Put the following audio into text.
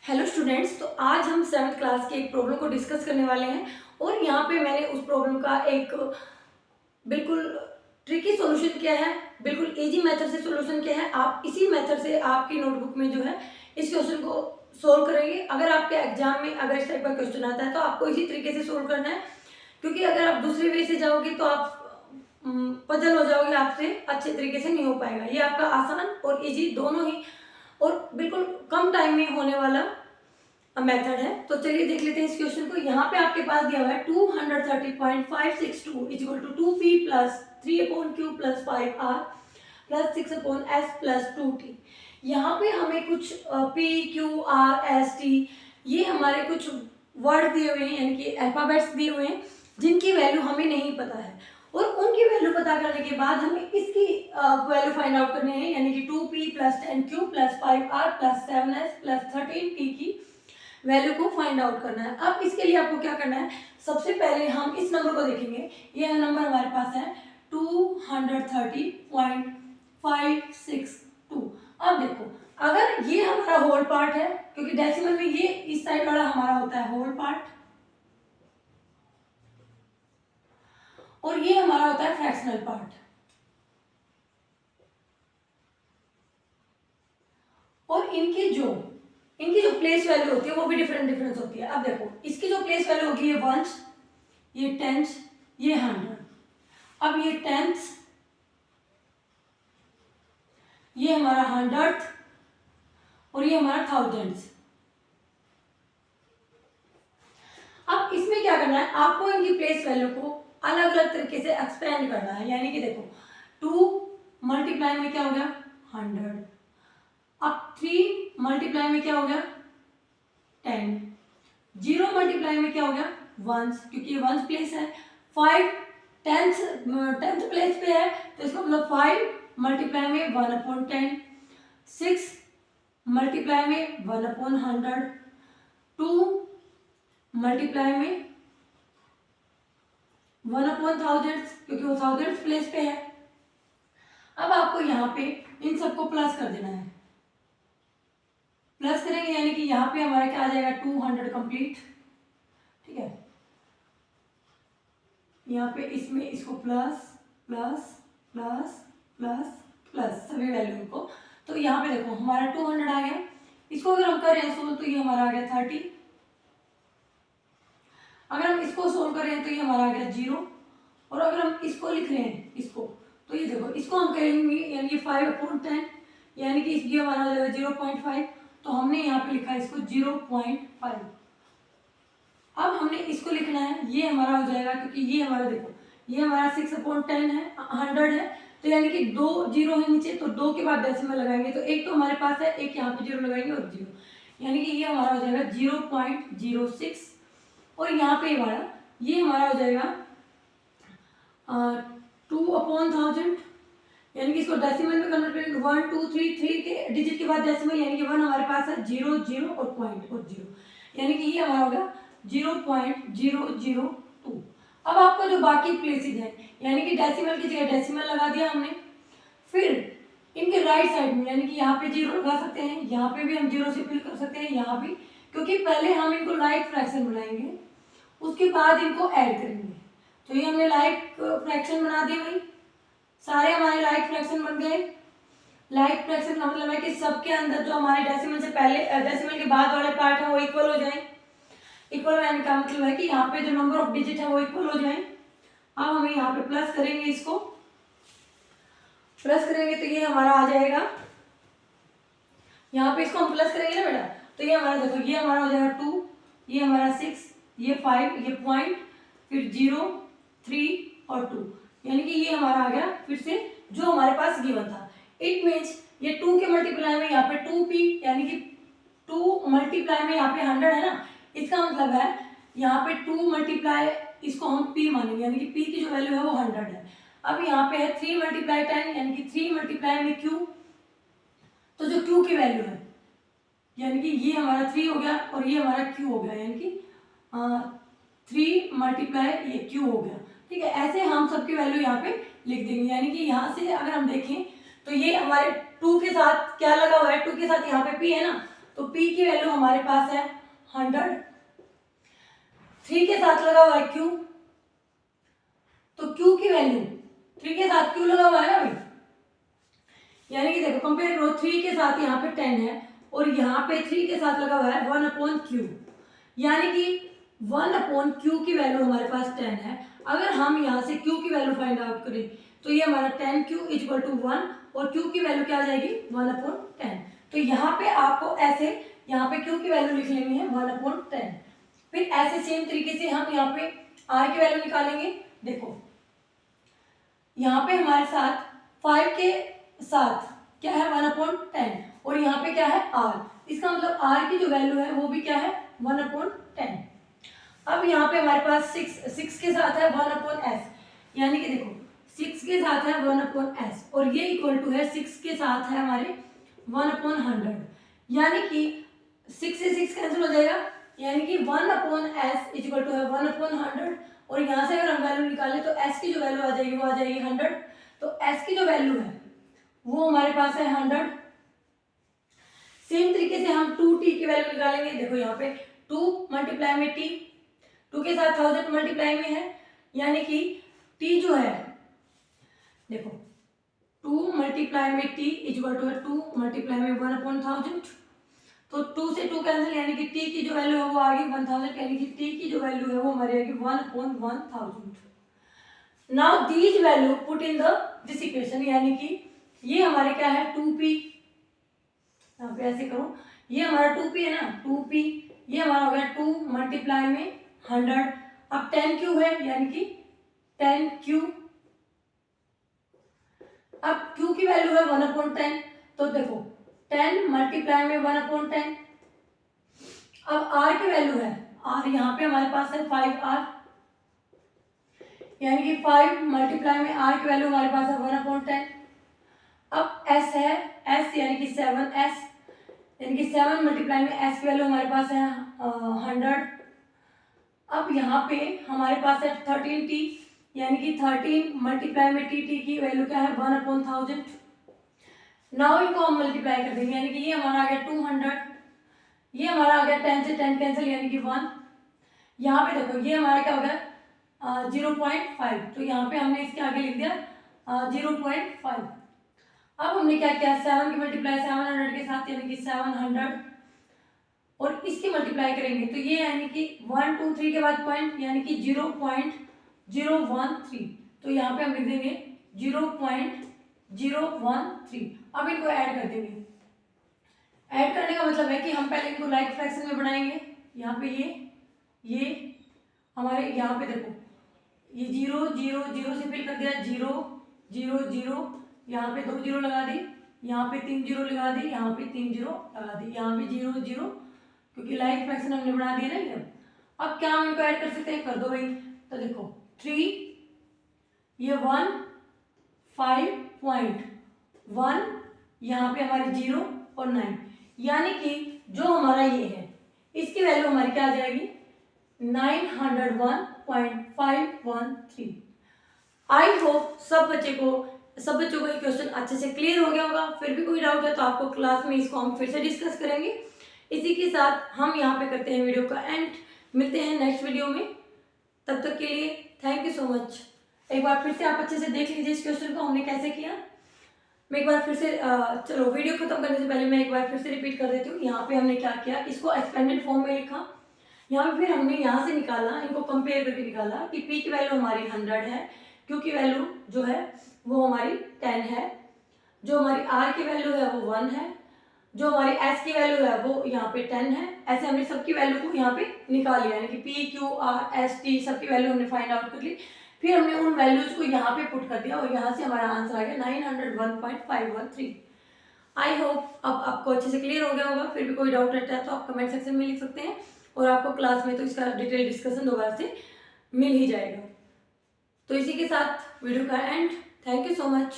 Hello students, तो आज हम 7th क्लास के एक प्रॉब्लम को डिस्कस करने वाले हैं और यहाँ पे मैंने उस प्रॉब्लम का एक बिल्कुल ट्रिकी सॉल्यूशन किया है, बिल्कुल इजी मेथड से सॉल्यूशन किया है। आप इसी मेथड से आपकी नोटबुक में जो है इस क्वेश्चन को सोल्व करेंगे। अगर आपके एग्जाम में अगर इस टाइप का क्वेश्चन आता है तो आपको इसी तरीके से सोल्व करना है, क्योंकि अगर आप दूसरे वे से जाओगे तो आप पजल हो जाओगे, आपसे अच्छे तरीके से नहीं हो पाएगा। ये आपका आसान और इजी दोनों ही और बिल्कुल कम टाइम में होने वाला मेथड है। तो चलिए देख लेते हैं इस क्वेश्चन को। यहाँ पे आपके पास दिया हुआ है 230.562 equal to 2p plus 3/q plus 5r plus 6/s plus 2t। यहाँ पे हमें कुछ p q r s t ये हमारे कुछ वर्ड दिए हुए हैं, यानी कि अल्फाबेट्स दिए हुए हैं जिनकी वैल्यू हमें नहीं पता है, और उनकी वैल्यू पता करने के बाद हमें इसकी वैल्यू फाइंड आउट करनी है, यानी कि 2p plus 10q plus 5r plus 7s plus 13t की वैल्यू को फाइंड आउट करना है। अब इसके लिए आपको क्या करना है, सबसे पहले हम इस नंबर को देखेंगे। यह नंबर हमारे पास है 230.562। अब देखो, अगर ये हमारा होल पार्ट है, क्योंकि डेसिमल में ये इस साइड वाला हमारा होता है होल पार्ट और ये हमारा होता है फ्रैक्शनल पार्ट, और इनकी जो प्लेस वैल्यू होती है वो भी डिफरेंट होती है। अब देखो, इसकी जो प्लेस वैल्यू होगी, ये वंस, ये टेंस, ये 100। अब ये टेंस, ये हमारा 100th और ये हमारा 1000th। अब इसमें क्या करना है, आपको इनकी प्लेस वैल्यू को अलग अलग तरीके से एक्सपेंड करना है। यानी कि देखो, 2 मल्टीप्लाई में क्या हो गया 100, अब 3 मल्टीप्लाई में क्या हो गया 10, 0 मल्टीप्लाई में क्या हो गया 1, क्योंकि ये 1 प्लेस है। 5 10th प्लेस पे है, तो इसका मतलब 5 मल्टीप्लाई में 1/10, 6 मल्टीप्लाई में 1/100, 2 मल्टीप्लाई में 1/1000, क्योंकि वो 1000th प्लेस पे है। अब आपको यहाँ पे इन सबको प्लस कर देना है। प्लस करेंगे यानी कि यहाँ पे हमारा क्या आ जाएगा 200 कंप्लीट, ठीक है। यहाँ पे इसमें इसको plus plus plus plus plus सभी वैल्यू को, तो यहाँ पे देखो हमारा 200 आ गया। इसको अगर हम करें सोल्व तो ये हमारा आ गया 30। अगर हम इसको सोल्व करें तो ये हमारा आ गया 0, और अगर हम इसको लिख रहे हैं इसको, तो ये देखो इसको हम करेंगे यानी कि 5/10, यानी कि इसकी हमारा हो जाएगा 0.5, तो हमने यहाँ पे लिखा है इसको 0.5। अब हमने इसको लिखना है, ये हमारा हो जाएगा, क्योंकि ये हमारा देखो ये हमारा 6/10 है, 100 है, तो यानी कि 2 0 है नीचे, तो 2 के बाद डेसिमल लगाएंगे, तो एक तो हमारे पास है, एक यहाँ पे 0 लगाएंगे और 0, यानी कि ये हमारा हो जाएगा 0.06, और यहाँ पे हमारा ये हमारा हो जाएगा 2/1000, यानी कि इसको डेसिमल में कन्वर्ट करेंगे 1 2 3 के डिजिट के बाद डेसिमल, यानी कि 1 हमारे पास है, 0 0 और पॉइंट और 0, यानी कि ये हमारा होगा 0.002। अब आपका जो बाकी प्लेसेस है, यानी कि डेसिमल की जगह डेसिमल लगा दिया हमने, फिर इनके राइट साइड में यानी कि यहाँ पे 0 लगा सकते हैं, यहाँ पे भी हम 0 से फिल कर सकते हैं, यहाँ भी, क्योंकि पहले हम इनको लाइक फ्रैक्शन बनाएंगे, उसके बाद इनको ऐड करेंगे। तो ये हमने लाइक फ्रैक्शन बना दिए, भाई सारे हमारे लाइक फ्रैक्शन बन गए। लाइक फ्रैक्शन का मतलब है कि सबके अंदर जो हमारे डेसिमल से पहले डेसिमल के बाद वाले पार्ट है वो इक्वल हो जाए। इक्वल रहने का मतलब है कि यहाँ पे जो नंबर ऑफ डिजिट है वो इक्वल हो जाए। अब हम यहाँ पे प्लस करेंगे, इसको प्लस करेंगे तो ये हमारा आ जाएगा, यहाँ पे इसको हम प्लस करेंगे ना बेटा, तो ये हमारा देखो ये हमारा हो जाएगा 2, ये हमारा 6, ये 5, ये पॉइंट, फिर 0 3 और 2, यानी कि ये हमारा आ गया फिर से जो हमारे पास गिवन था। इट मीन्स ये 2 के मल्टीप्लाई में यहाँ पे 2p, यानी कि 2 मल्टीप्लाई में यहाँ पे 100 है ना, इसका मतलब है यहाँ पे 2 मल्टीप्लाई इसको हम p मानेंगे, यानी कि p की जो वैल्यू है वो 100 है। अब यहाँ पे है 3 मल्टीप्लाई 10, यानी कि 3 मल्टीप्लाई में q, तो जो q की वैल्यू है यानी कि ये हमारा 3 हो गया और ये हमारा q हो गया, यानी कि 3 मल्टीप्लाई ये q हो गया, ठीक है। ऐसे हम सबकी वैल्यू यहाँ पे लिख देंगे, यानी कि यहाँ से अगर हम देखें तो ये हमारे 2 के साथ क्या लगा हुआ है, 2 के साथ यहाँ पे p है ना, तो p की वैल्यू हमारे पास है 100। 3 के साथ लगा हुआ है q, तो q की वैल्यू 3 के साथ q लगा हुआ है ना भाई, यानी कि देखो कंपेयर करो, 3 के साथ यहाँ पे 10 है और यहाँ पे 3 के साथ लगा हुआ है 1/q, यानी कि 1/q की वैल्यू हमारे पास 10 है। अगर हम यहाँ से q की वैल्यू फाइंड आउट करें तो ये हमारा 10q इक्वल टू 1 और q की वैल्यू क्या आ जाएगी 1/10। तो यहाँ पे आपको ऐसे यहाँ पे q की वैल्यू लिख लेनी है 1/10। फिर ऐसे सेम तरीके से हम यहाँ पे r की वैल्यू निकालेंगे। देखो यहाँ पे हमारे साथ 5 के साथ क्या है 1/10 और यहाँ पे क्या है r, इसका मतलब r की जो वैल्यू है वो भी क्या है 1/10। अब यहाँ पे हमारे पास 6 के साथ है 1/s, यानी कि देखो 6 के साथ है 1/s और ये इक्वल टू है 6 के साथ है हमारे 1/100, यानी कि 6 से 6 कैंसिल हो जाएगा, यानी कि 1/s इक्वल टू है 1/100 और यहाँ से अगर हम वैल्यू निकालें तो s की जो वैल्यू आ जाएगी वो आ जाएगी 100। तो s की जो वैल्यू है वो हमारे पास है 100। सेम तरीके से हम 2t की वैल्यू निकालेंगे। देखो यहाँ पे 2 मल्टीप्लाई में t, 2 के साथ 1000 मल्टीप्लाई में है, यानी कि t जो है देखो 2 मल्टीप्लाई में t इक्वल टू है 2 मल्टीप्लाई में 1/1000, तो 2 से 2 कैंसिल, यानी कि t की जो वैल्यू है वो आ गई 1000, यानी कि t की जो वैल्यू है वो हमारी आएगी 1/1000। Now these value put in this equation, यानी कि ये हमारे क्या है 2p, यहाँ पे ऐसे करो, ये हमारा 2p है ना 2p, ये हमारा हो गया 2 मल्टीप्लाई में 100। अब 10q है यानी कि 10q, अब q की वैल्यू है 1/10, तो देखो 10 मल्टीप्लाई में 1/10। अब r की वैल्यू है r, यहाँ पे हमारे पास है 5r, यानी कि 5 मल्टीप्लाई में r की वैल्यू हमारे पास है 1/10। अब s है s, यानी कि 7s, यानी कि 7 मल्टीप्लाई में s की वैल्यू हमारे पास है 100। अब यहाँ पे हमारे पास है 13t, यानी कि 13 मल्टीप्लाई में t की वैल्यू क्या है 1/1000। नाउ इनको हम मल्टीप्लाई कर देंगे, यानी कि ये हमारा आ गया 200, ये हमारा आ गया 10 से 10 कैंसिल, यानी कि 1। यहाँ पे देखो ये हमारा क्या हो गया 0.5, तो यहाँ पे हमने इसके आगे लिख दिया 0.5। अब हमने क्या किया 7 की मल्टीप्लाई 700 के साथ, यानी कि 700 और इसकी मल्टीप्लाई करेंगे तो ये यानी कि 1 2 3 के बाद पॉइंट, यानी कि 0.013, तो यहाँ पे हम लिख देंगे 0.013। अब इनको ऐड कर देंगे। ऐड करने का मतलब है कि हम पहले इनको लाइक फ्रैक्शन में बनाएंगे। यहाँ पे ये हमारे यहाँ पे देखो ये 0 0 0 से फिल कर दिया, 0 0 0, यहाँ पे 2 0 लगा दी, यहाँ पे 3 0 लगा दी, यहाँ पे 3 0 लगा दी, यहाँ पे 0 0, क्योंकि लाइक फ्रैक्शन हमने बना दिया ना ये। अब क्या हम इनको ऐड कर सकते हैं, कर दो भाई। तो देखो 3, ये 1 5.1, यहाँ पे हमारे 0 और 9, यानी कि जो हमारा ये है इसकी वैल्यू हमारी क्या आ जाएगी 901.513। आई होप सब बच्चों को ये क्वेश्चन अच्छे से क्लियर हो गया होगा। फिर भी कोई डाउट है तो आपको क्लास में इसको हम फिर से डिस्कस करेंगे। इसी के साथ हम यहाँ पे करते हैं वीडियो का एंड, मिलते हैं नेक्स्ट वीडियो में। तब तक के लिए थैंक यू सो मच। एक बार फिर से आप अच्छे से देख लीजिए इस क्वेश्चन को हमने कैसे किया। मैं एक बार फिर से चलो वीडियो खत्म करने से पहले मैं एक बार फिर से रिपीट कर देती हूँ। यहाँ पे हमने क्या किया, इसको एक्सपेंडेड फॉर्म में लिखा, यहाँ पे फिर हमने यहाँ से निकाला, इनको कंपेयर करके निकाला कि p की वैल्यू हमारी 100 है, q की वैल्यू जो है वो हमारी 10 है, जो हमारी r की वैल्यू है वो 1 है, जो हमारी s की वैल्यू है वो यहाँ पे 10 है। ऐसे हमने सबकी वैल्यू को यहाँ पे निकाल लिया, यानी कि p q r s t सबकी वैल्यू हमने फाइंड आउट कर ली। फिर हमने उन वैल्यूज को यहाँ पे पुट कर दिया और यहाँ से हमारा आंसर आ गया 901.513। आई होप अब आपको अच्छे से क्लियर हो गया होगा। फिर भी कोई डाउट रहता है तो आप कमेंट सेक्शन में लिख सकते हैं और आपको क्लास में तो इसका डिटेल डिस्कशन दोबारा से मिल ही जाएगा। तो इसी के साथ वीडियो का and. Thank you so much.